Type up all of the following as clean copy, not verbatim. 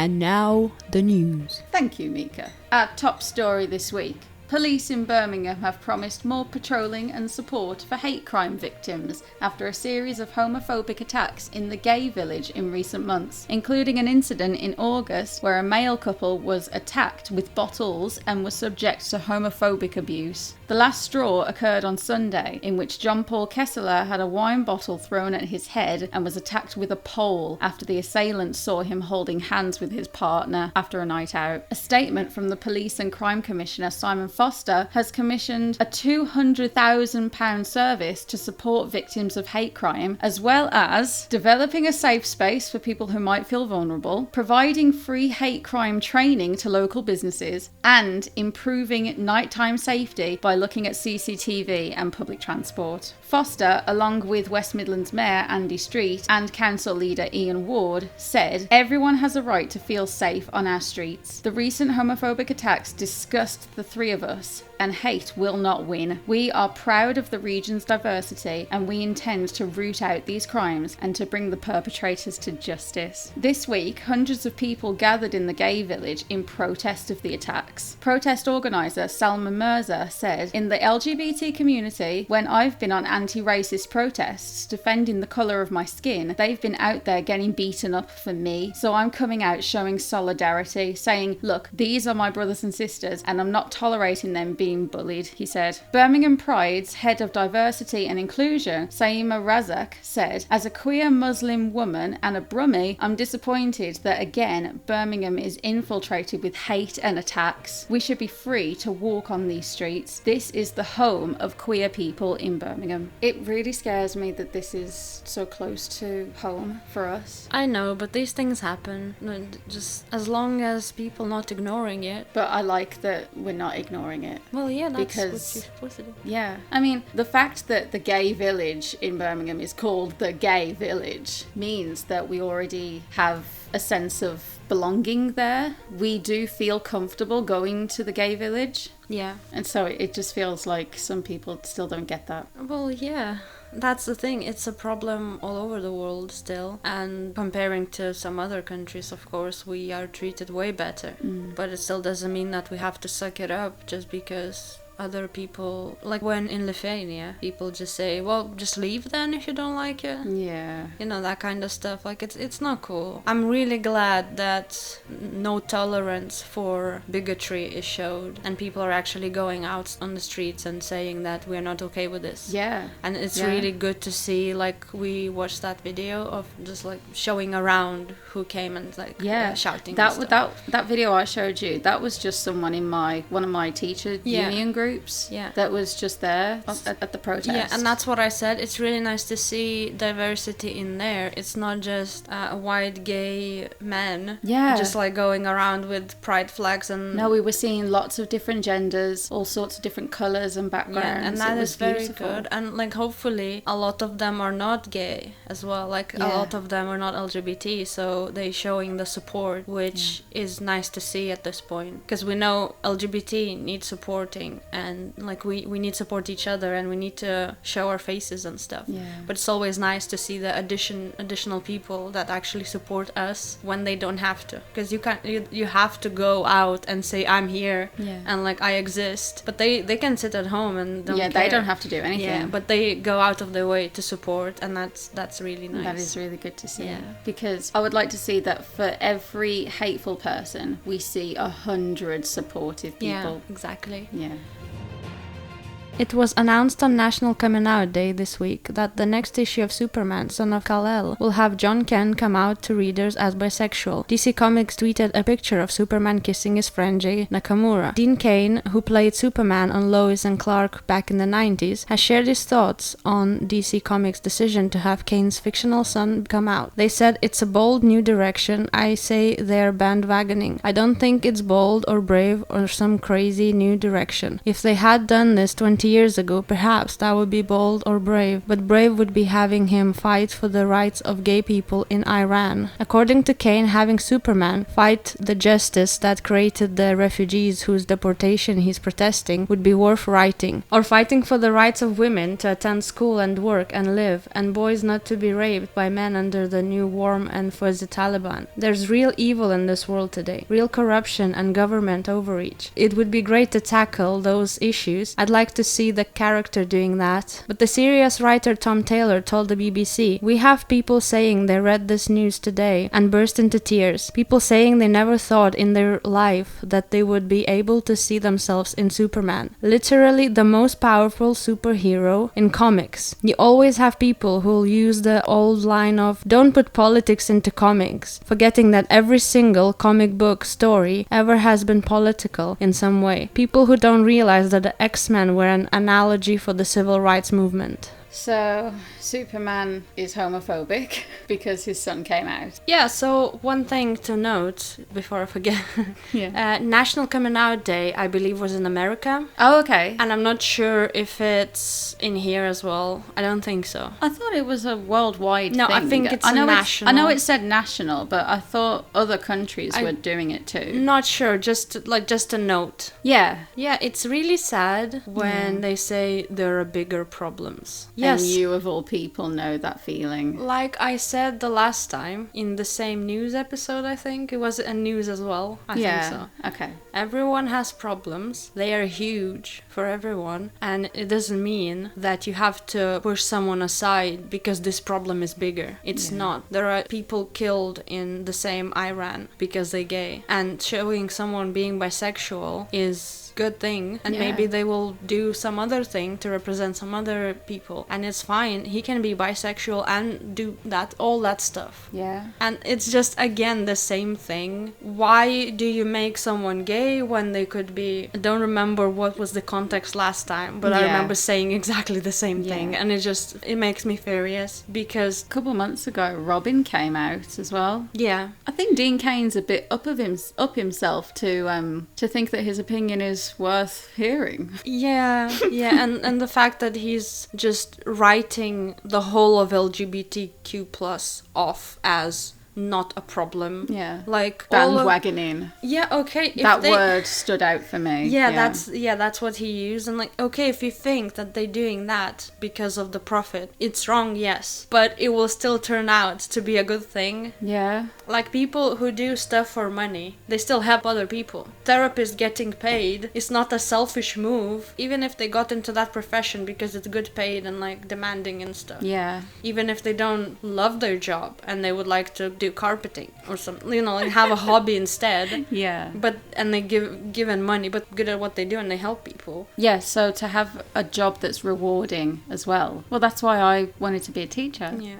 And now, the news. Thank you, Mika. Our top story this week. Police in Birmingham have promised more patrolling and support for hate crime victims after a series of homophobic attacks in the gay village in recent months, including an incident in August where a male couple was attacked with bottles and was subject to homophobic abuse. The last straw occurred on Sunday, in which John Paul Kessler had a wine bottle thrown at his head and was attacked with a pole after the assailant saw him holding hands with his partner after a night out. A statement from the Police and Crime Commissioner Simon Foster has commissioned a £200,000 service to support victims of hate crime, as well as developing a safe space for people who might feel vulnerable, providing free hate crime training to local businesses, and improving nighttime safety by looking at CCTV and public transport. Foster, along with West Midlands Mayor Andy Street and Council Leader Ian Ward, said, "Everyone has a right to feel safe on our streets. The recent homophobic attacks disgust the three of us, and hate will not win. We are proud of the region's diversity, and we intend to root out these crimes and to bring the perpetrators to justice." This week, hundreds of people gathered in the gay village in protest of the attacks. Protest organiser Salma Mirza said, "In the LGBT community, when I've been on anti-racist protests defending the colour of my skin, they've been out there getting beaten up for me. So I'm coming out showing solidarity, saying, look, these are my brothers and sisters, and I'm not tolerating them being bullied," he said. Birmingham Pride's head of diversity and inclusion, Saima Razak, said, "As a queer Muslim woman and a Brummie, I'm disappointed that again Birmingham is infiltrated with hate and attacks. We should be free to walk on these streets. This is the home of queer people in Birmingham." It really scares me that this is so close to home for us. I know, but these things happen. Just as long as people not ignoring it. But I like that we're not ignoring it. Well, yeah, that's because, what you're supposed to do. Yeah. I mean, the fact that the gay village in Birmingham is called the gay village means that we already have a sense of belonging there. We do feel comfortable going to the gay village. Yeah. And so it just feels like some people still don't get that. Well, yeah. That's the thing, it's a problem all over the world still, and comparing to some other countries, of course, we are treated way better, but it still doesn't mean that we have to suck it up just because other people, like when in Lithuania, people just say, well, just leave then if you don't like it. Yeah. You know, that kind of stuff. Like, it's not cool. I'm really glad that no tolerance for bigotry is showed, and people are actually going out on the streets and saying that we're not okay with this. Yeah. And it's really good to see, like, we watched that video of just, like, showing around who came and, like, shouting that video I showed you, that was just someone in one of my teacher union groups. That was just there at the protest. Yeah, and that's what I said. It's really nice to see diversity in there. It's not just white gay men just like going around with pride flags and... No, we were seeing lots of different genders, all sorts of different colours and backgrounds. Yeah, and that is very good. And like hopefully a lot of them are not gay as well. Like a lot of them are not LGBT, so they showing the support, which is nice to see at this point. Because we know LGBT needs supporting, and like we need to support each other, and we need to show our faces and stuff. But it's always nice to see the additional people that actually support us when they don't have to, because you have to go out and say I'm here and like I exist, but they can sit at home and don't care. They don't have to do anything, but they go out of their way to support, and that's really nice. That is really good to see, because I would like to see that for every hateful person we see 100 supportive people. Exactly. It was announced on National Coming Out Day this week that the next issue of Superman, Son of Kal-El, will have John Kent come out to readers as bisexual. DC Comics tweeted a picture of Superman kissing his friend Jay Nakamura. Dean Cain, who played Superman on Lois and Clark back in the 90s, has shared his thoughts on DC Comics' decision to have Cain's fictional son come out. They said, "It's a bold new direction. I say they're bandwagoning. I don't think it's bold or brave or some crazy new direction. If they had done this 20 20 years ago, perhaps that would be bold or brave, but brave would be having him fight for the rights of gay people in Iran. According to Kane, having Superman fight the justice that created the refugees whose deportation he's protesting would be worth writing. Or fighting for the rights of women to attend school and work and live, and boys not to be raped by men under the new warm and fuzzy Taliban. There's real evil in this world today, real corruption and government overreach. It would be great to tackle those issues. I'd like to see the character doing that. But the serious writer Tom Taylor told the BBC, "We have people saying they read this news today and burst into tears. People saying they never thought in their life that they would be able to see themselves in Superman. Literally the most powerful superhero in comics." You always have people who'll use the old line of "don't put politics into comics," forgetting that every single comic book story ever has been political in some way. People who don't realize that the X-Men were an analogy for the civil rights movement. So, Superman is homophobic because his son came out. Yeah, so one thing to note before I forget. Yeah. National Coming Out Day, I believe, was in America. Oh, okay. And I'm not sure if it's in here as well. I don't think so. I thought it was a worldwide thing. No, I think it's national. I know it said national, but I thought other countries were doing it too. Not sure, just a note. Yeah. Yeah, it's really sad when they say there are bigger problems. Yes. And you, of all people, know that feeling. Like I said the last time, in the same news episode, I think, it was a news as well. I think so. Okay. Everyone has problems. They are huge for everyone. And it doesn't mean that you have to push someone aside because this problem is bigger. It's not. There are people killed in the same Iran because they're gay. And showing someone being bisexual is good thing, and maybe they will do some other thing to represent some other people, and it's fine. He can be bisexual and do that, all that stuff. Yeah. And it's just again the same thing. Why do you make someone gay when they could be, I don't remember what was the context last time, but I remember saying exactly the same thing, and it makes me furious because a couple months ago Robin came out as well. Yeah. I think Dean Cain's a bit up himself to think that his opinion is worth hearing. Yeah, and the fact that he's just writing the whole of LGBTQ plus off as not a problem. Yeah. Like bandwagoning. Yeah, okay. That word stood out for me. That's what he used. And like, okay, if you think that they're doing that because of the profit, it's wrong, yes. But it will still turn out to be a good thing. Yeah. Like people who do stuff for money, they still help other people. Therapists getting paid is not a selfish move, even if they got into that profession because it's good paid and like demanding and stuff. Yeah. Even if they don't love their job and they would like to do carpeting or something, like have a hobby instead. Yeah. And they given money, but good at what they do and they help people. Yeah, so to have a job that's rewarding as well. Well, that's why I wanted to be a teacher. Yeah.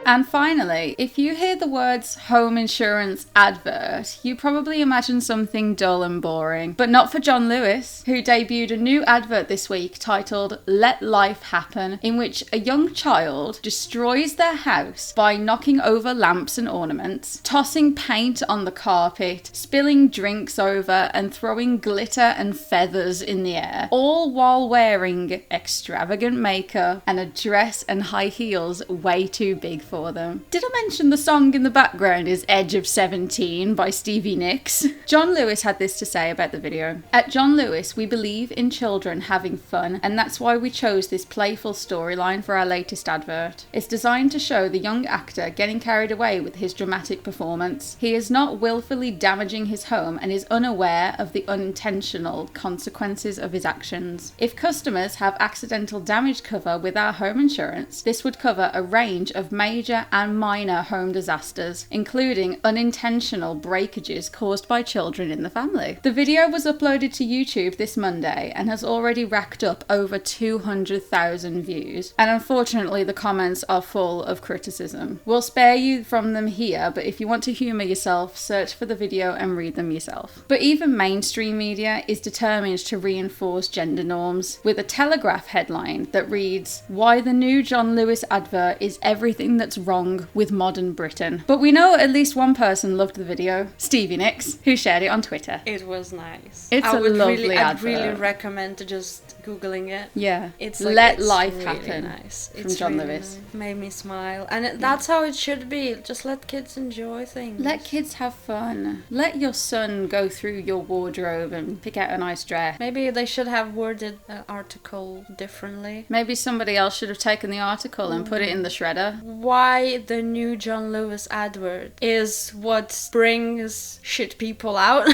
And finally, if you hear the words home insurance advert, you probably imagine something dull and boring. But not for John Lewis, who debuted a new advert this week titled Let Life Happen, in which a young child destroys their house by knocking over lamps and ornaments, tossing paint on the carpet, spilling drinks over, and throwing glitter and feathers in the air, all while wearing extravagant makeup and a dress and high heels way too big for them. Did I mention the song in the background is Edge of 17 by Stevie n.e.w.s? John Lewis had this to say about the video. At John Lewis, we believe in children having fun, and that's why we chose this playful storyline for our latest advert. It's designed to show the young actor getting carried away with his dramatic performance. He is not willfully damaging his home and is unaware of the unintentional consequences of his actions. If customers have accidental damage cover with our home insurance, this would cover a range of major and minor home disasters, including unintentional breakages caused by children in the family. The video was uploaded to YouTube this Monday and has already racked up over 200,000 views, and unfortunately the comments are full of criticism. We'll spare you from them here, but if you want to humour yourself, search for the video and read them yourself. But even mainstream media is determined to reinforce gender norms, with a Telegraph headline that reads, "Why the new John Lewis advert is everything that's wrong with modern Britain." But we know at least one person loved the video, Stevie n.e.w.s, who shared it on Twitter. It was nice. It's a lovely advert. I'd really recommend to just Googling it. Yeah. It's Let it's Life really Happen nice. from It's John really Lewis. nice. Made me smile. And that's how it should be. Just let kids enjoy things. Let kids have fun. Let your son go through your wardrobe and pick out a nice dress. Maybe they should have worded the article differently. Maybe somebody else should have taken the article and put it in the shredder. Why the new John Lewis advert is what brings shit people out.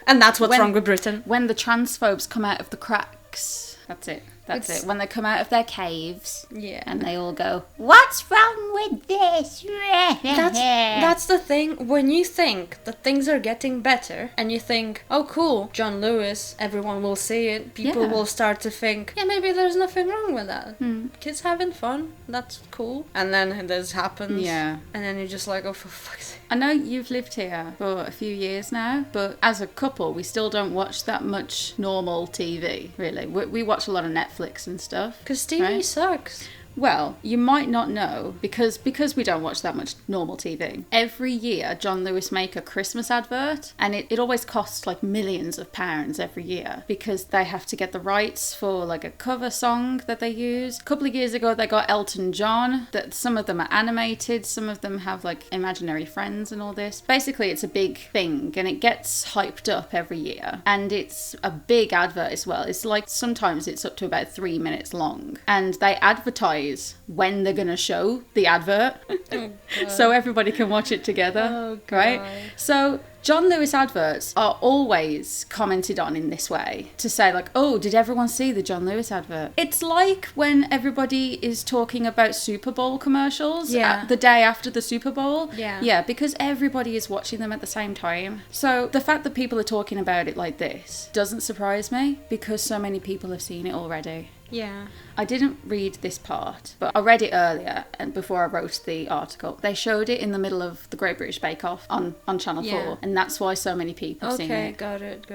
And that's what's wrong with Britain. When the transphobes come out of the cracks. That's it. That's it. When they come out of their caves. Yeah. And they all go, what's wrong with this? That's the thing. When you think that things are getting better and you think, oh cool, John Lewis, everyone will see it, people will start to think, yeah, maybe there's nothing wrong with that. Kids having fun, that's cool. And then this happens. Yeah. And then you're just like, oh, for fuck's sake. I know you've lived here for a few years now, but as a couple, we still don't watch that much normal TV, really. We watch a lot of Netflix and stuff. Because Stevie sucks. Well, you might not know, because we don't watch that much normal TV. Every year, John Lewis make a Christmas advert, and it always costs like millions of pounds every year, because they have to get the rights for like a cover song that they use. A couple of years ago, they got Elton John, that some of them are animated, some of them have like imaginary friends and all this. Basically, it's a big thing, and it gets hyped up every year, and it's a big advert as well. It's like, sometimes it's up to about 3 minutes long, and they advertise when they're going to show the advert so everybody can watch it together, right? So John Lewis adverts are always commented on in this way, to say like, oh, did everyone see the John Lewis advert? It's like when everybody is talking about Super Bowl commercials the day after the Super Bowl. Yeah, because everybody is watching them at the same time. So the fact that people are talking about it like this doesn't surprise me, because so many people have seen it already. Yeah. I didn't read this part, but I read it earlier, and before I wrote the article. They showed it in the middle of the Great British Bake Off on Channel 4, and that's why so many people have seen it. Okay, got it.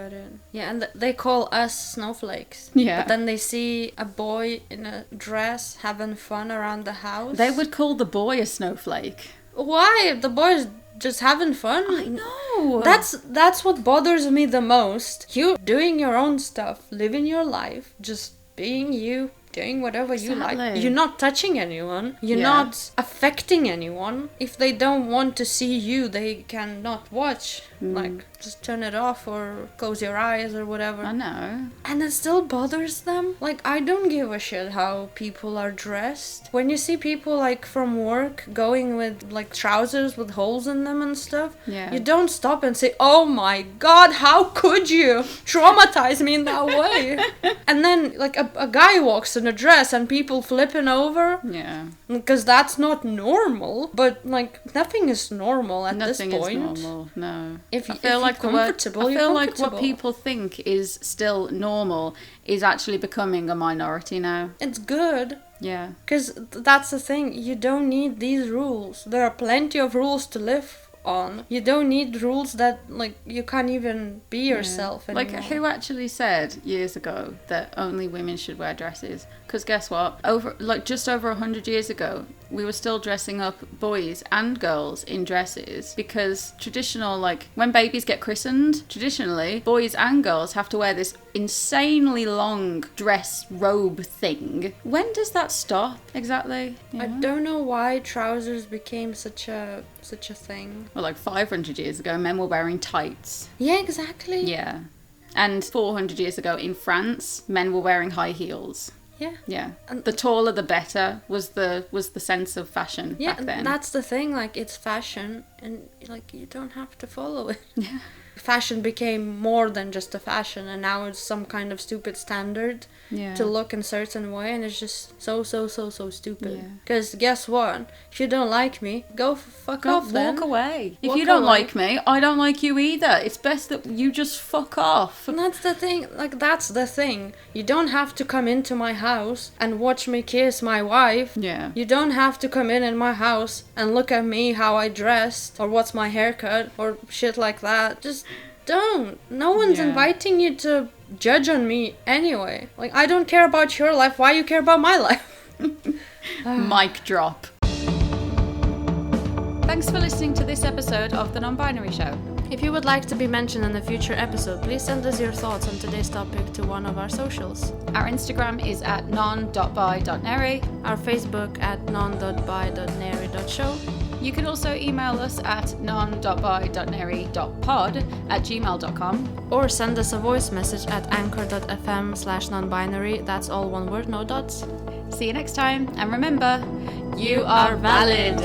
Yeah, and they call us snowflakes. Yeah. But then they see a boy in a dress having fun around the house. They would call the boy a snowflake. Why? The boy's just having fun. I know. That's what bothers me the most. You doing your own stuff, living your life, just being you, doing whatever you like. You're not touching anyone. You're not affecting anyone. If they don't want to see you, they can not watch. Like, just turn it off or close your eyes or whatever. I know. And it still bothers them. Like, I don't give a shit how people are dressed. When you see people, like, from work going with, like, trousers with holes in them and stuff, you don't stop and say, oh my god, how could you traumatize me in that way? And then, like, a guy walks in a dress and people flipping over. Yeah. Because that's not normal. But, like, nothing is normal at this point. Nothing is normal, no. I feel like what people think is still normal is actually becoming a minority now. It's good. Yeah. Because that's the thing. You don't need these rules. There are plenty of rules to live on. You don't need rules that, like, you can't even be yourself anymore. Like, who actually said years ago that only women should wear dresses? Because guess what? Just over 100 years ago, we were still dressing up boys and girls in dresses, because traditional, like, when babies get christened, traditionally, boys and girls have to wear this insanely long dress robe thing. When does that stop exactly? I don't know why trousers became such a thing. Well, like 500 years ago, men were wearing tights. Yeah, exactly. Yeah. And 400 years ago in France, men were wearing high heels. Yeah. Yeah. And the taller the better was the sense of fashion back then. Yeah, that's the thing, like, it's fashion and, like, you don't have to follow it. Yeah. Fashion became more than just a fashion, and now it's some kind of stupid standard to look in a certain way, and it's just so stupid. Because guess what? If you don't like me, go fuck off then. Walk away. If you don't like me, I don't like you either. It's best that you just fuck off. And that's the thing. Like, that's the thing. You don't have to come into my house and watch me kiss my wife. Yeah. You don't have to come in my house and look at me, how I dressed, or what's my haircut, or shit like that. Just don't. No one's inviting you to judge on me anyway. Like, I don't care about your life. Why you care about my life? Mic drop. Thanks for listening to this episode of The Non-Binary Show. If you would like to be mentioned in a future episode, please send us your thoughts on today's topic to one of our socials. Our Instagram is at non.by.neri. Our Facebook at non.by.neri.show. You can also email us at non.by.neri.pod@gmail.com. Or send us a voice message at anchor.fm/nonbinary. That's all one word, no dots. See you next time, and remember, you are valid.